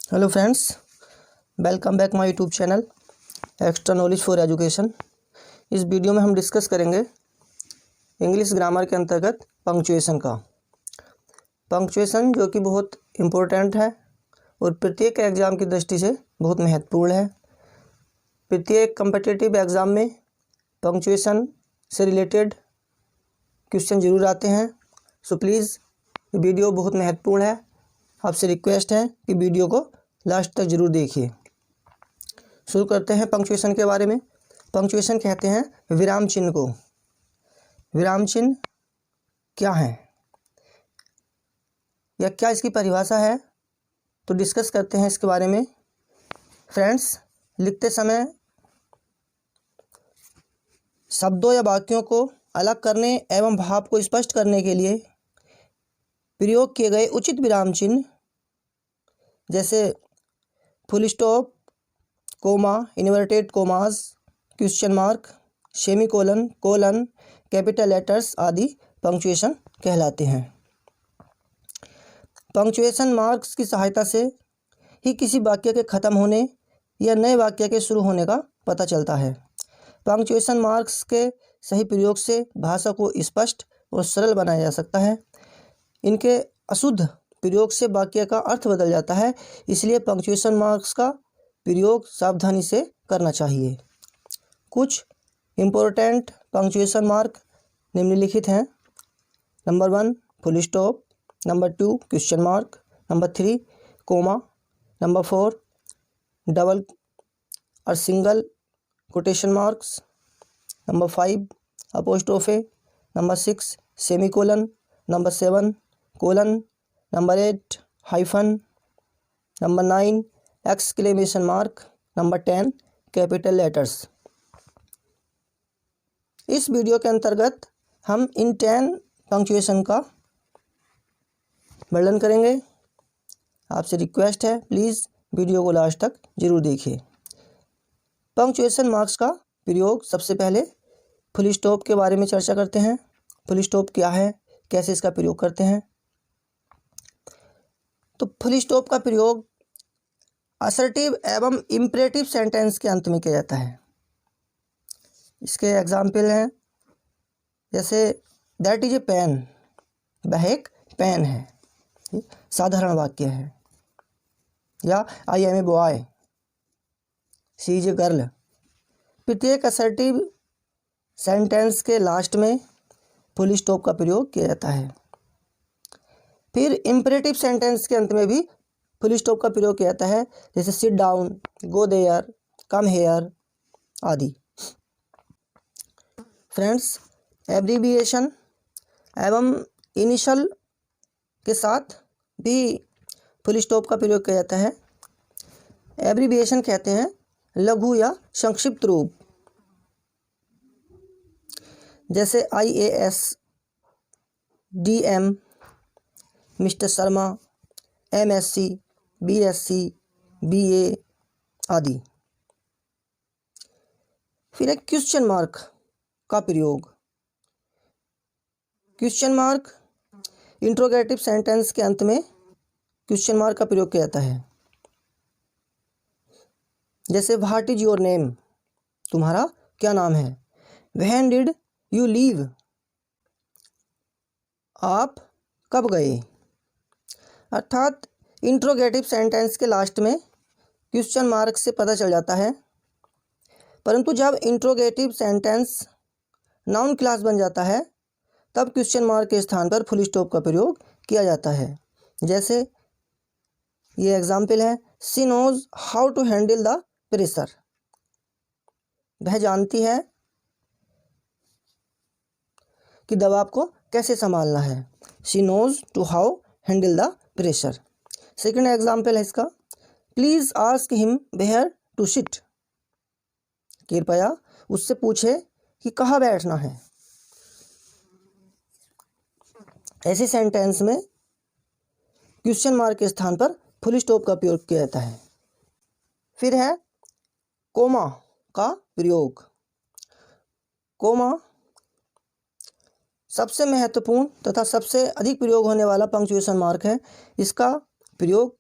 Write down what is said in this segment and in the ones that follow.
Hello friends, welcome back my YouTube channel extra knowledge for education. इस video में हम discuss करेंगे English grammar के अंतर्गत पंक्चुएशन का। पंक्चुएशन जो कि बहुत इम्पोर्टेंट है और प्रत्येक एग्ज़ाम की दृष्टि से बहुत महत्वपूर्ण है। प्रत्येक कम्पिटिटिव एग्ज़ाम में पंक्चुएशन से रिलेटेड क्वेश्चन ज़रूर आते हैं। सो प्लीज़ वीडियो बहुत महत्वपूर्ण है। आपसे रिक्वेस्ट है कि वीडियो को लास्ट तक ज़रूर देखिए। शुरू करते हैं पंक्चुएशन के बारे में। पंक्चुएशन कहते हैं विराम चिन्ह को। विराम चिन्ह क्या है या क्या इसकी परिभाषा है, तो डिस्कस करते हैं इसके बारे में। फ्रेंड्स, लिखते समय शब्दों या वाक्यों को अलग करने एवं भाव को स्पष्ट करने के लिए प्रयोग किए गए उचित विराम चिन्ह जैसे full stop, comma, inverted commas, question mark, semicolon, colon, capital letters आदि पंक्चुएशन कहलाते हैं। पंक्चुएशन मार्क्स की सहायता से ही किसी वाक्य के ख़त्म होने या नए वाक्य के शुरू होने का पता चलता है। पंक्चुएशन मार्क्स के सही प्रयोग से भाषा को स्पष्ट और सरल बनाया जा सकता है। इनके अशुद्ध प्रयोग से वाक्य का अर्थ बदल जाता है, इसलिए पंक्चुएशन मार्क्स का प्रयोग सावधानी से करना चाहिए। कुछ इम्पोर्टेंट पंक्चुएशन मार्क निम्नलिखित हैं। Number 1 full stop, number 2 question mark, number 3 comma, number 4 double और single quotation marks, number 5 apostrophe, number 6 semicolon, number 7 colon, number 8 hyphen, number 9 exclamation mark, number 10 capital letters. इस वीडियो के अंतर्गत हम इन 10 punctuation का वर्णन करेंगे। आपसे रिक्वेस्ट है, प्लीज़ वीडियो को लास्ट तक जरूर देखिए। पंक्चुएशन मार्क्स का प्रयोग सबसे पहले फुल स्टॉप के बारे में चर्चा करते हैं। फुल स्टॉप क्या है, कैसे इसका प्रयोग करते हैं। तो फुल स्टॉप का प्रयोग असर्टिव एवं इम्परेटिव सेंटेंस के अंत में किया जाता है। इसके एग्जाम्पल हैं जैसे दैट इज ए पेन, वह एक पेन है, साधारण वाक्य है। या I am a boy, she is a girl. प्रत्येक असर्टिव सेंटेंस के लास्ट में फुल स्टॉप का प्रयोग किया जाता है। फिर इम्परेटिव सेंटेंस के अंत में भी फुल स्टॉप का प्रयोग किया जाता है, जैसे sit down, go there, come here आदि। फ्रेंड्स, एब्रीविएशन एवं इनिशियल के साथ भी फुल स्टॉप का प्रयोग किया जाता है। एब्रीविएशन कहते हैं लघु या संक्षिप्त रूप, जैसे IAS, DM, mister Sharma, MSc, BSc, BA आदि। फिर एक क्वेश्चन मार्क का प्रयोग। क्वेश्चन मार्क इंट्रोगेटिव सेंटेंस के अंत में क्वेश्चन मार्क का प्रयोग किया जाता है, जैसे व्हाट इज योर नेम, तुम्हारा क्या नाम है। व्हेन डिड यू लीव, आप कब गए। अर्थात इंट्रोगेटिव सेंटेंस के लास्ट में क्वेश्चन मार्क से पता चल जाता है, परंतु जब इंट्रोगेटिव सेंटेंस नाउन क्लास बन जाता है तब क्वेश्चन मार्क के स्थान पर फुल स्टॉप का प्रयोग किया जाता है। जैसे ये एग्जाम्पल है, she knows how to handle the pressure, वह जानती है कि दबाव को कैसे संभालना है। She knows to how handle the pressure. Second example है इसका, please ask him where to sit, कृपया उससे पूछे कि कहाँ बैठना है। ऐसे सेंटेंस में क्वेश्चन मार्क के स्थान पर फुल स्टॉप का प्रयोग किया जाता है। फिर है कोमा का प्रयोग। कोमा सबसे महत्वपूर्ण तथा सबसे अधिक प्रयोग होने वाला पंक्चुएशन मार्क है। इसका प्रयोग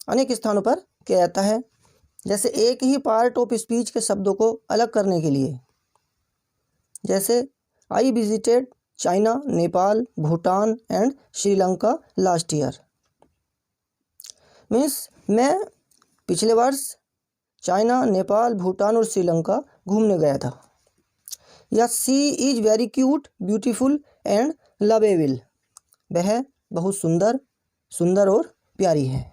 अनेक स्थानों पर किया जाता है, जैसे एक ही पार्ट ऑफ स्पीच के शब्दों को अलग करने के लिए। जैसे I visited China, Nepal, Bhutan and Sri Lanka last year. Means मैं पिछले वर्ष चाइना, नेपाल, भूटान और श्रीलंका घूमने गया था। या she is very cute, beautiful and lovable, वह बहुत सुंदर और प्यारी है।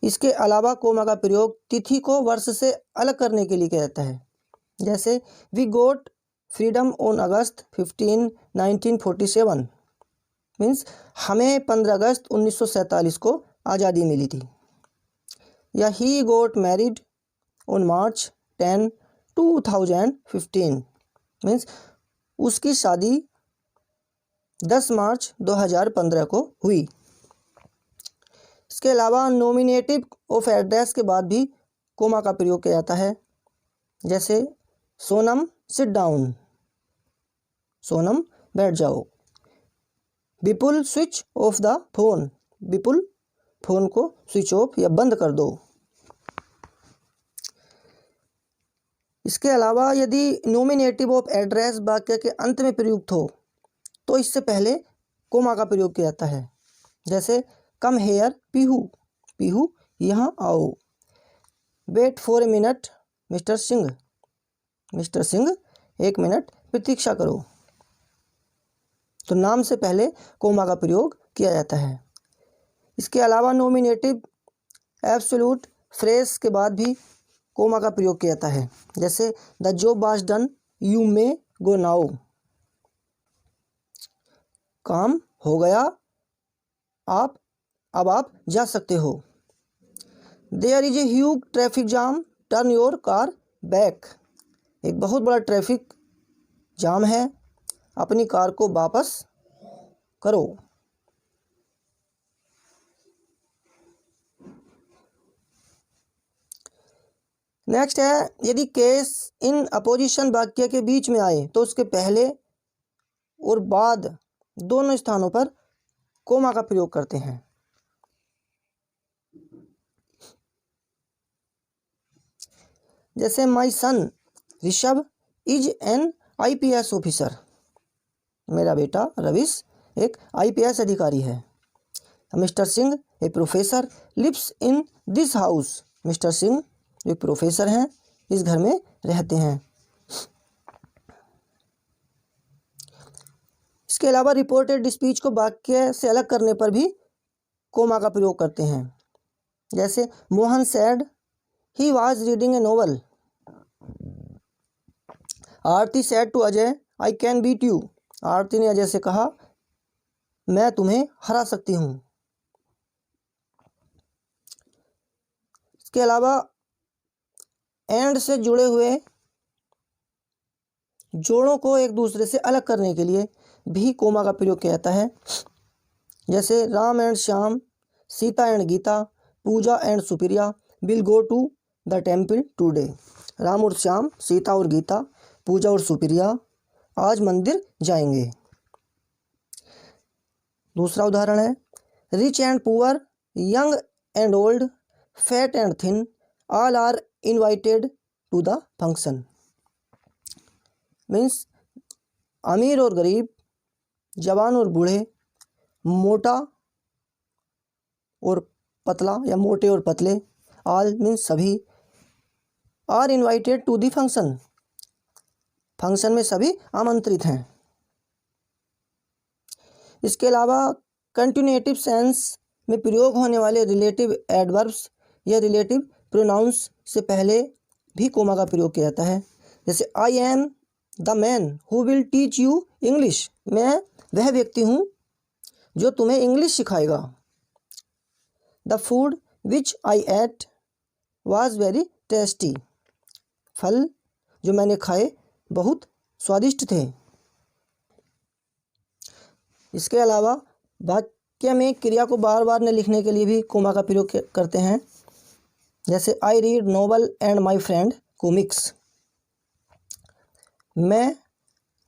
इसके अलावा कोमा का प्रयोग तिथि को वर्ष से अलग करने के लिए किया जाता है। जैसे we got freedom on August 15, 1947। Means हमें 15 अगस्त 1947 को आज़ादी मिली थी। या he got married on March 10, 2015। Means उसकी शादी 10 मार्च 2015 को हुई। इसके अलावा नॉमिनेटिव ऑफ एड्रेस के बाद भी कोमा का प्रयोग किया जाता है। जैसे सोनम सिट डाउन, सोनम बैठ जाओ। Vipul switch off the phone, Vipul phone को स्विच ऑफ या बंद कर दो। इसके अलावा यदि नॉमिनेटिव ऑफ एड्रेस वाक्य के अंत में प्रयुक्त हो तो इससे पहले कोमा का प्रयोग किया जाता है। जैसे कम हेयर पीहू, पीहू यहाँ आओ। Wait for a minute mister Singh, mister Singh 1 minute प्रतीक्षा करो। तो नाम से पहले कोमा का प्रयोग किया जाता है। इसके अलावा नॉमिनेटिव एब्सोल्यूट फ्रेज के बाद भी कोमा का प्रयोग किया जाता है। जैसे the job was done, you may go now, काम हो गया, अब आप जा सकते हो। There is a huge traffic jam, turn your car back, एक बहुत बड़ा ट्रैफिक जाम है, अपनी कार को वापस करो। नेक्स्ट है, यदि केस इन अपोजिशन वाक्य के बीच में आए तो उसके पहले और बाद दोनों स्थानों पर कोमा का प्रयोग करते हैं। जैसे my son Rishabh is an IPS officer, मेरा बेटा रविश एक IPS अधिकारी है। Mister Singh a professor lives in this house, mister Singh एक प्रोफेसर हैं, इस घर में रहते हैं। इसके अलावा रिपोर्टेड स्पीच को वाक्य से अलग करने पर भी कोमा का प्रयोग करते हैं। जैसे Mohan said he was reading a novel, Aarti said to Ajay I can beat you, Aarti ने अजय से कहा मैं तुम्हें हरा सकती हूँ। इसके अलावा एंड से जुड़े हुए जोड़ों को एक दूसरे से अलग करने के लिए भी कोमा का प्रयोग किया जाता है। जैसे Ram and Shyam, Sita and Gita, Puja and Supriya will go to the temple today, Ram और श्याम, सीता और गीता, पूजा और सुप्रिया आज मंदिर जाएंगे। दूसरा उदाहरण है, rich and poor, young and old, fat and thin, all are invited to the function. Means अमीर और गरीब, जवान और बूढ़े, मोटा और पतला या मोटे और पतले, ऑल मीन्स सभी, are invited to the function, function में सभी आमंत्रित हैं। इसके अलावा कंटिन्यूटिव सेंस में प्रयोग होने वाले रिलेटिव एडवर्ब्स या रिलेटिव प्रोनाउंस से पहले भी कोमा का प्रयोग किया जाता है। जैसे I am the man who will teach you English, मैं वह व्यक्ति हूँ जो तुम्हें इंग्लिश सिखाएगा। The food which I ate was very tasty, फल जो मैंने खाए बहुत स्वादिष्ट थे। इसके अलावा वाक्य में क्रिया को बार बार न लिखने के लिए भी कोमा का प्रयोग करते हैं। जैसे I read novel and my friend comics, मैं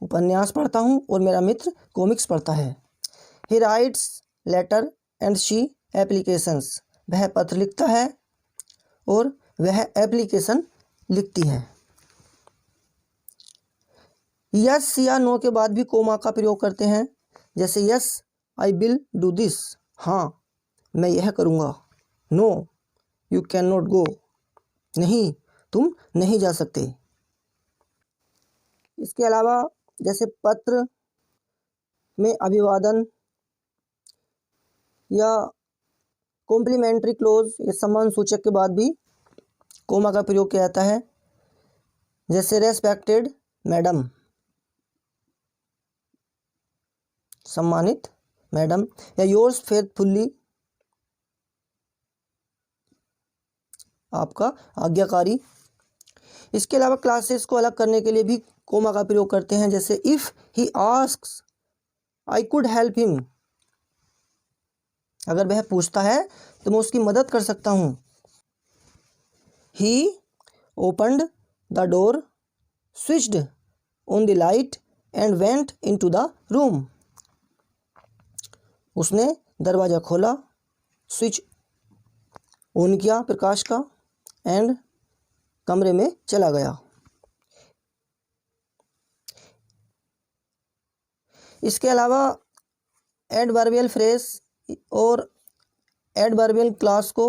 उपन्यास पढ़ता हूँ और मेरा मित्र कॉमिक्स पढ़ता है। He writes letter and she applications, वह पत्र लिखता है और वह एप्लीकेशन लिखती है। यस या नो के बाद भी कोमा का प्रयोग करते हैं, जैसे yes I will do this, हाँ मैं यह करूँगा। No you can not go, नहीं तुम नहीं जा सकते। इसके अलावा जैसे पत्र में अभिवादन या कॉम्प्लीमेंट्री क्लोज या सम्मान सूचक के बाद भी कोमा का प्रयोग किया जाता है, जैसे रेस्पेक्टेड मैडम, सम्मानित मैडम, या योर्स फेथफुल्ली, आपका आज्ञाकारी। इसके अलावा क्लासेस को अलग करने के लिए भी कोमा का प्रयोग करते हैं, जैसे if he asks I could help him, अगर वह पूछता है तो मैं उसकी मदद कर सकता हूँ। He opened the door, switched on the light and went into the room, उसने दरवाज़ा खोला, स्विच ऑन किया प्रकाश का एंड कमरे में चला गया। इसके अलावा एडवर्बियल फ्रेज और एडवर्बियल क्लास को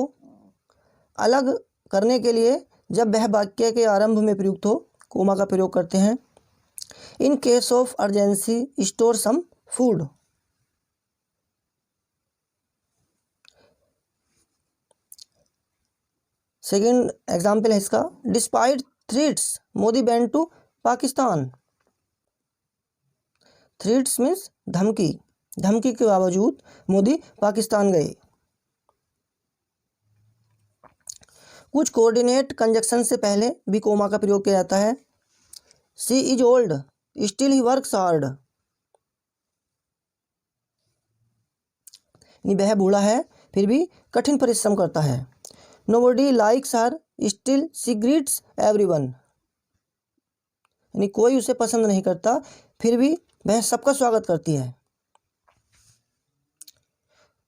अलग करने के लिए जब वह वाक्य के आरंभ में प्रयुक्त हो कोमा का प्रयोग करते हैं। In case of urgency store some food, second example है इसका, despite threats Modi went to Pakistan. Threats means धमकी, धमकी के बावजूद मोदी पाकिस्तान गए। कुछ कोऑर्डिनेट कंजक्शन से पहले भी कोमा का प्रयोग किया जाता है। She is old still he works hard, वह बूढ़ा है फिर भी कठिन परिश्रम करता है। Nobody likes her still she greets everyone, यानी कोई उसे पसंद नहीं करता फिर भी वह सबका स्वागत करती है।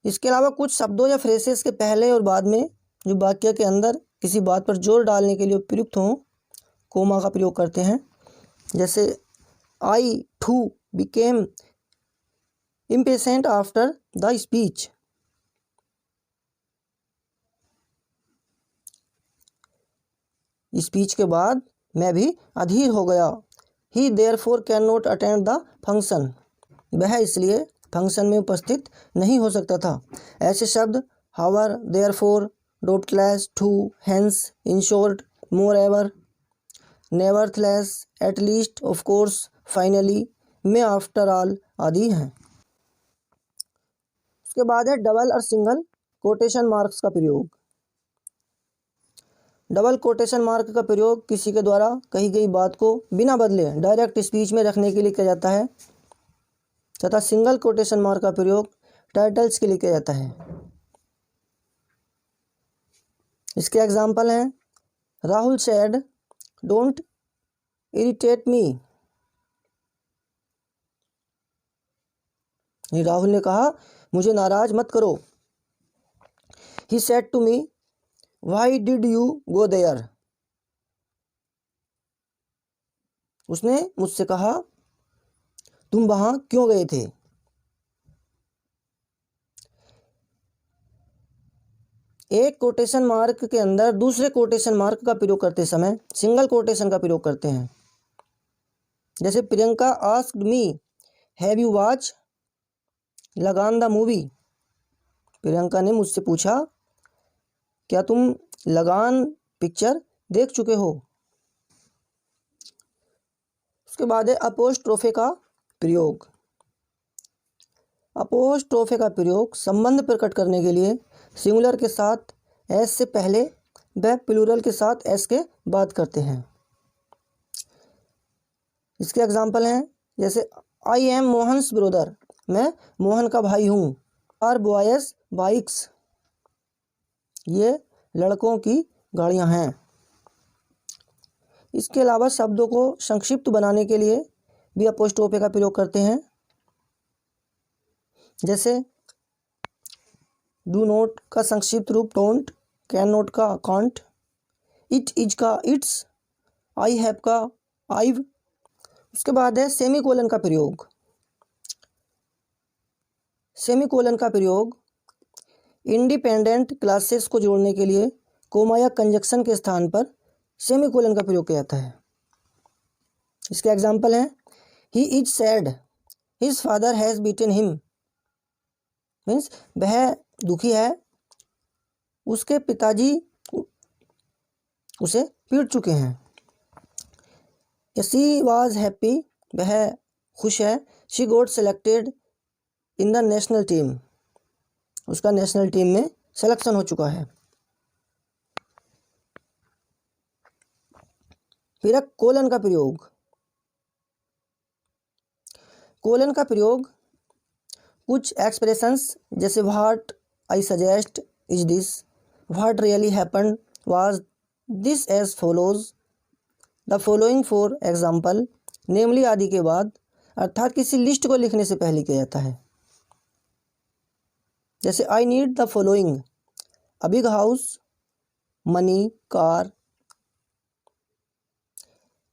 इसके अलावा कुछ शब्दों या फ्रेसेस के पहले और बाद में जो वाक्य के अंदर किसी बात पर जोर डालने के लिए प्रयुक्त हों कोमा का प्रयोग करते हैं, जैसे I too became impatient after the speech, speech के बाद मैं भी अधीर हो गया। He therefore can not attend the function, वह इसलिए फंक्शन में उपस्थित नहीं हो सकता था। ऐसे शब्द however, therefore, doubtless, too, hence, in short, moreover, nevertheless, at least, of course, finally, में, आफ्टर ऑल आदि हैं। उसके बाद है डबल और सिंगल कोटेशन मार्क्स का प्रयोग। डबल कोटेशन मार्क का प्रयोग किसी के द्वारा कही गई बात को बिना बदले डायरेक्ट स्पीच में रखने के लिए किया जाता है, तथा सिंगल कोटेशन मार्क का प्रयोग टाइटल्स के लिए किया जाता है। इसके एग्जाम्पल हैं, Rahul said don't irritate me, Rahul ने कहा मुझे नाराज मत करो। He said to me why did you go there, उसने मुझसे कहा तुम वहां क्यों गए थे। एक कोटेशन मार्क के अंदर दूसरे कोटेशन मार्क का प्रयोग करते समय सिंगल कोटेशन का प्रयोग करते हैं, जैसे Priyanka asked me have you watch लगान द मूवी, प्रियंका ने मुझसे पूछा क्या तुम लगान पिक्चर देख चुके हो। उसके बाद है अपोस्ट्रोफे का प्रयोग। अपोस्ट्रोफे का प्रयोग संबंध प्रकट करने के लिए सिंगुलर के साथ एस से पहले व प्लूरल के साथ एस के बाद करते हैं। इसके एग्जाम्पल हैं, जैसे आई एम मोहन्स ब्रदर, मैं मोहन का भाई हूँ। आर बॉयज बाइक्स, ये लड़कों की गाड़ियाँ हैं। इसके अलावा शब्दों को संक्षिप्त बनाने के लिए भी अपोस्ट्रोफे का प्रयोग करते हैं, जैसे डू नॉट का संक्षिप्त रूप डोंट, कैन नॉट का कांट, इट इज का इट्स, आई हैव का आईव। उसके बाद है सेमीकोलन का प्रयोग। सेमीकोलन का प्रयोग इंडिपेंडेंट क्लासेस को जोड़ने के लिए कोमा या कंजक्शन के स्थान पर सेमीकोलन का प्रयोग किया जाता है। इसके एग्जाम्पल हैं he is sad, his father has beaten him, means वह दुखी है, उसके पिताजी उसे पीट चुके हैं। शी वॉज हैप्पी, वह खुश है। She got selected in the national team, उसका नेशनल टीम में सिलेक्शन हो चुका है। फिर है कोलन का प्रयोग। कोलन का प्रयोग कुछ एक्सप्रेशंस जैसे what I suggest is this, what really happened was this as follows, the following for example, namely आदि के बाद अर्थात किसी लिस्ट को लिखने से पहले किया जाता है। जैसे I need the following, a big house, money, car.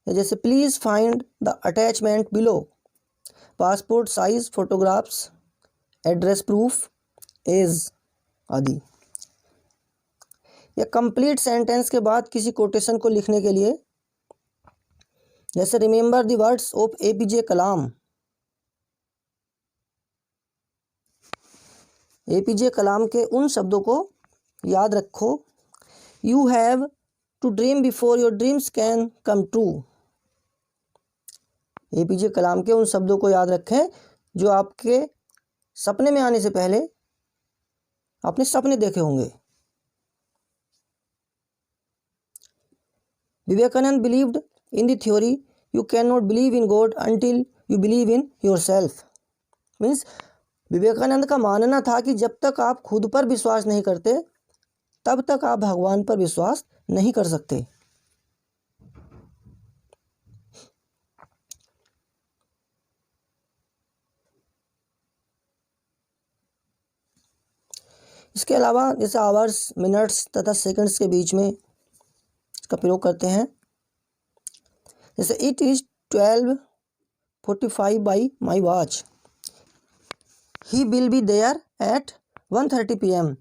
जैसे please find the attachment below, passport size photographs, address proof, as आदि। या कंप्लीट सेंटेंस के बाद किसी कोटेशन को लिखने के लिए जैसे remember the words of APJ Kalam, APJ Kalam के उन शब्दों को याद रखो। You have to dream before your dreams can come true, APJ Kalam के उन शब्दों को याद रखें जो आपके सपने में आने से पहले आपने सपने देखे होंगे। Vivekananda believed in the theory you can not believe in God until you believe in yourself, means Vivekananda का मानना था कि जब तक आप खुद पर विश्वास नहीं करते तब तक आप भगवान पर विश्वास नहीं कर सकते। इसके अलावा जैसे आवर्स, मिनट्स तथा सेकंड्स के बीच में इसका प्रयोग करते हैं। जैसे it is 12:45 by my watch, he will be there at 1:30 PM,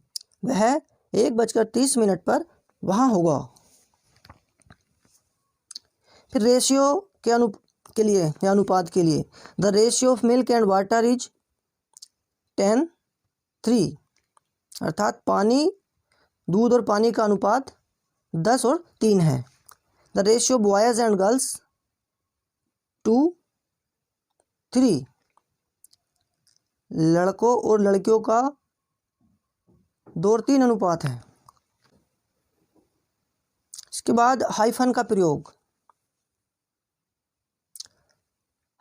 वह 1:30 पर वहाँ होगा। फिर रेशियो के लिए या अनुपात के लिए the ratio of milk and water is 10:3, अर्थात दूध और पानी का अनुपात 10 और 3 है। The ratio boys and girls 2:3, लड़कों और लड़कियों का 2 और 3 अनुपात है। इसके बाद हाइफन का प्रयोग।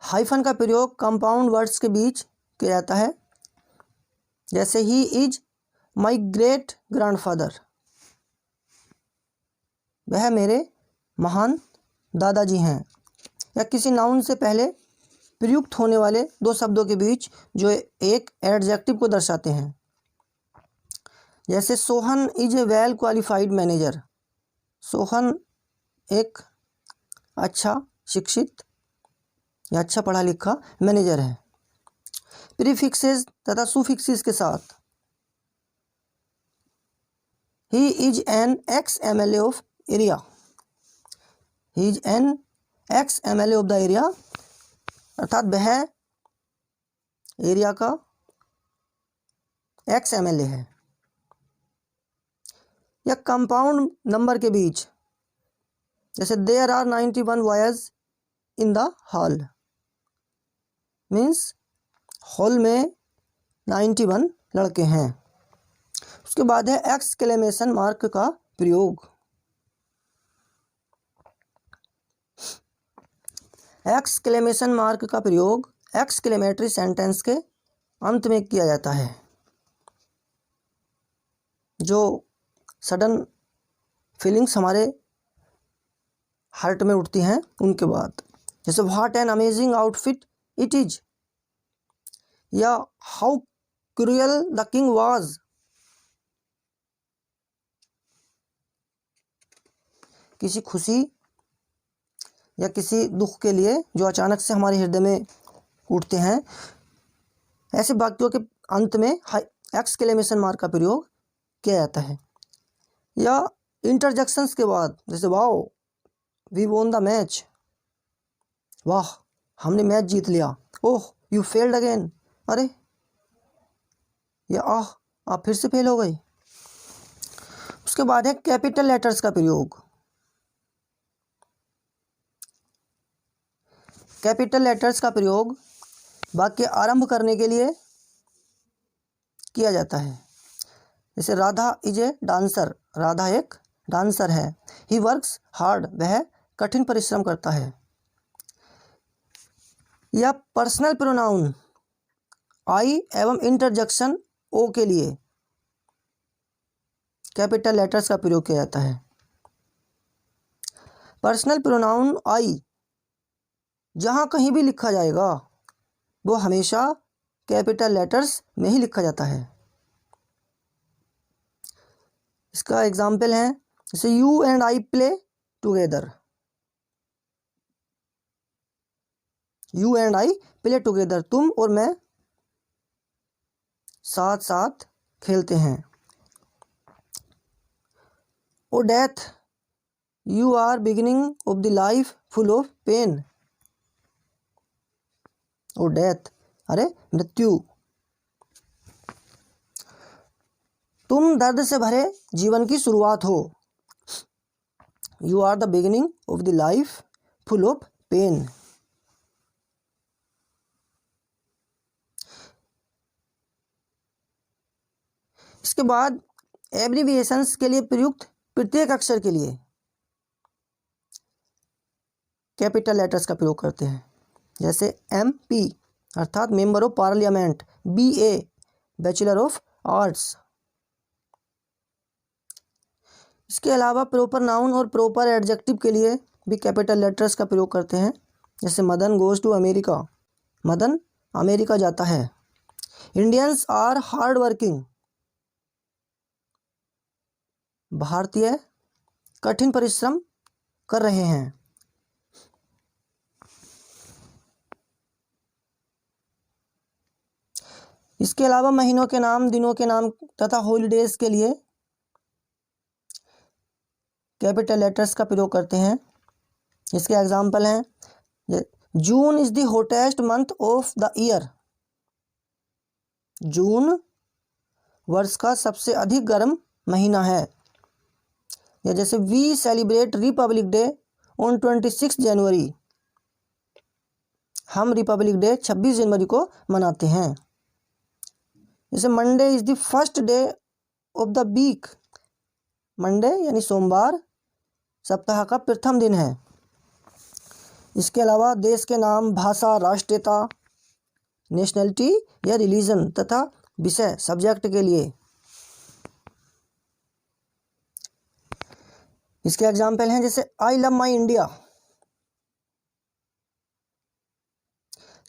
हाइफन का प्रयोग कंपाउंड वर्ड्स के बीच किया जाता है। जैसे he is my great grandfather, वह मेरे महान दादाजी हैं। या किसी नाउन से पहले प्रयुक्त होने वाले 2 शब्दों के बीच जो एक एडजेक्टिव को दर्शाते हैं। जैसे Sohan is a well qualified manager, Sohan एक अच्छा शिक्षित या अच्छा पढ़ा लिखा मैनेजर है। प्रीफिक्सेस तथा सुफिक्सेस के साथ he is an x MLA of area, he is an x MLA of the area, अर्थात वह एरिया का एक्स MLA है। या कंपाउंड नंबर के बीच जैसे there are 91 boys in the hall, means hall में 91 लड़के हैं। उसके बाद है एक्सक्लेमेशन मार्क का प्रयोग। एक्सक्लेमेशन मार्क का प्रयोग एक्सक्लेमेटरी सेंटेंस के अंत में किया जाता है, जो सडन फीलिंग्स हमारे हार्ट में उठती हैं उनके बाद। जैसे what an amazing outfit it is, या how cruel the king was, किसी खुशी या किसी दुख के लिए जो अचानक से हमारे हृदय में उठते हैं, ऐसे वाक्यों के अंत में एक्सक्लेमेशन मार्क का प्रयोग किया जाता है। या इंटरजेक्शंस के बाद, जैसे wow we won the match, वाह हमने मैच जीत लिया, ओह यू फेल्ड अगेन, अरे, या आह आप फिर से फेल हो गए। उसके बाद है कैपिटल लेटर्स का प्रयोग। कैपिटल लेटर्स का प्रयोग वाक्य आरंभ करने के लिए किया जाता है। जैसे Radha is a dancer, Radha एक डांसर है। ही वर्क्स हार्ड, वह कठिन परिश्रम करता है। या पर्सनल प्रोनाउन आई एवं इंटरजेक्शन ओ के लिए कैपिटल लेटर्स का प्रयोग किया जाता है। पर्सनल प्रोनाउन आई जहाँ कहीं भी लिखा जाएगा वो हमेशा कैपिटल लेटर्स में ही लिखा जाता है। इसका एग्जाम्पल है जैसे you and I play together, you and I play together, तुम और मैं साथ साथ खेलते हैं। O death you are beginning of the life full of pain, O death अरे मृत्यु, तुम दर्द से भरे जीवन की शुरुआत हो। You are the beginning of the life full of pain. इसके बाद एब्रीविएशंस के लिए प्रयुक्त प्रत्येक अक्षर के लिए कैपिटल लेटर्स का प्रयोग करते हैं। जैसे MP अर्थात member of parliament, BA bachelor of arts. इसके अलावा प्रॉपर नाउन और प्रॉपर एडजेक्टिव के लिए भी कैपिटल लेटर्स का प्रयोग करते हैं। जैसे Madan goes to America, Madan America जाता है। इंडियंस आर हार्ड वर्किंग, भारतीय कठिन परिश्रम कर रहे हैं। इसके अलावा महीनों के नाम, दिनों के नाम तथा हॉलीडेज के लिए कैपिटल लेटर्स का प्रयोग करते हैं। इसके एग्जाम्पल हैं June is the hottest month of the year, June वर्ष का सबसे अधिक गर्म महीना है। या जैसे we celebrate republic day on 26 January, हम रिपब्लिक डे 26 जनवरी को मनाते हैं। जैसे Monday is the first day of the week, Monday यानी सोमवार सप्ताह का प्रथम दिन है। इसके अलावा देश के नाम, भाषा, राष्ट्रीयता, नेशनलिटी या रिलीजन तथा विषय सब्जेक्ट के लिए। इसके एग्जाम्पल हैं जैसे I love my India,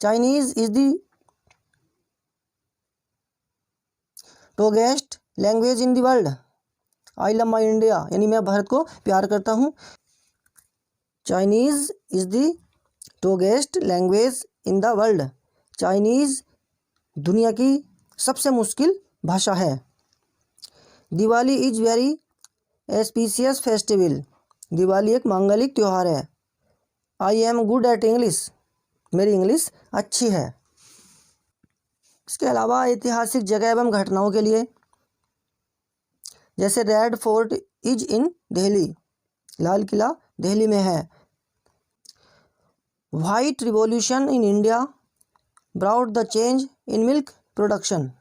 Chinese is the toughest language in the world, I love my India यानी मैं भारत को प्यार करता हूँ। Chinese is the toughest language in the world, Chinese दुनिया की सबसे मुश्किल भाषा है। Diwali is very auspicious festival, Diwali एक मांगलिक त्यौहार है। I am good at English, मेरी इंग्लिश अच्छी है। इसके अलावा ऐतिहासिक जगह एवं घटनाओं के लिए जैसे red fort is in Delhi, लाल किला दिल्ली में है। White revolution in India brought the change in milk production,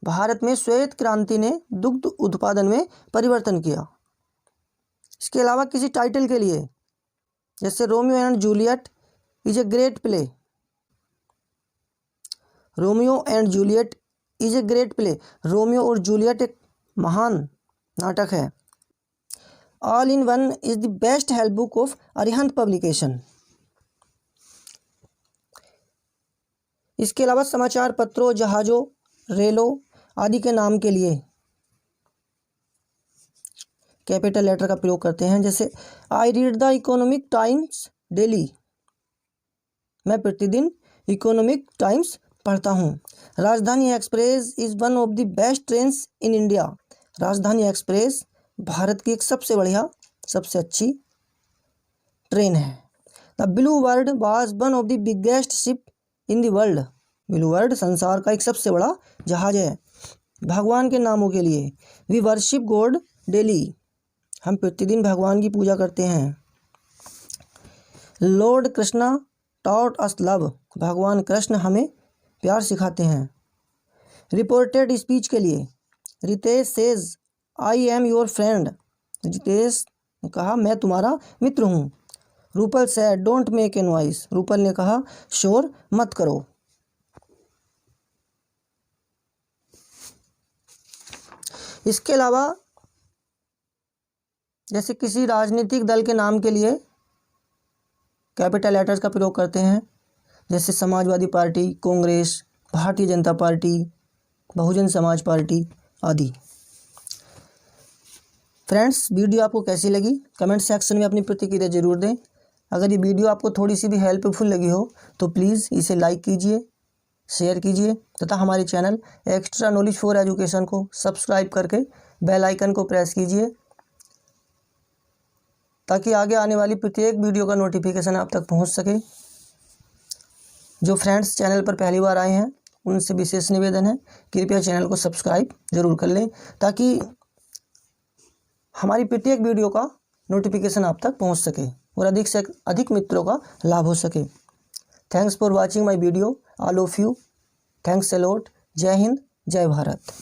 Bharat में श्वेत क्रांति ने दुग्ध उत्पादन में परिवर्तन किया। इसके अलावा किसी टाइटल के लिए जैसे Romeo and Juliet is a great play, Romeo and Juliet is a great play, Romeo और जूलियट एक महान नाटक है। All in one is the best help book of Arihant publication. इसके अलावा समाचार पत्रों, जहाज़ों, रेलों आदि के नाम के लिए कैपिटल लेटर का प्रयोग करते हैं। जैसे I read the economic times daily, मैं प्रतिदिन इकोनॉमिक टाइम्स पढ़ता हूँ। राजधानी express is one of the best trains in India, राजधानी एक्सप्रेस भारत की एक सबसे बढ़िया, सबसे अच्छी ट्रेन है। The blue bird was one of the biggest ship in the world, blue bird संसार का एक सबसे बड़ा जहाज है। भगवान के नामों के लिए, वी वर्शिप गॉड डेली, हम प्रतिदिन भगवान की पूजा करते हैं। Lord Krishna taught us love, भगवान कृष्ण हमें प्यार सिखाते हैं। रिपोर्टेड स्पीच के लिए, Ritesh says I am your friend, Ritesh ने कहा मैं तुम्हारा मित्र हूँ। Rupal said don't make a noise, Rupal ने कहा शोर मत करो। इसके अलावा जैसे किसी राजनीतिक दल के नाम के लिए कैपिटल लेटर्स का प्रयोग करते हैं, जैसे Samajwadi party, Congress, Bharatiya Janata party, Bahujan Samaj party आदि। फ्रेंड्स, वीडियो आपको कैसी लगी कमेंट सेक्शन में अपनी प्रतिक्रिया जरूर दें। अगर ये वीडियो आपको थोड़ी सी भी हेल्पफुल लगी हो तो प्लीज़ इसे लाइक कीजिए, शेयर कीजिए तथा हमारे channel extra knowledge for education को सब्सक्राइब करके बेल आइकन को प्रेस कीजिए, ताकि आगे आने वाली प्रत्येक वीडियो का नोटिफिकेशन आप तक पहुंच सके। जो फ्रेंड्स चैनल पर पहली बार आए हैं उनसे विशेष निवेदन है, कृपया चैनल को सब्सक्राइब जरूर कर लें, ताकि हमारी प्रत्येक वीडियो का नोटिफिकेशन आप तक पहुंच सके और अधिक से अधिक मित्रों का लाभ हो सके। Thanks for watching my video all of you, thanks a lot. जय हिंद, जय भारत।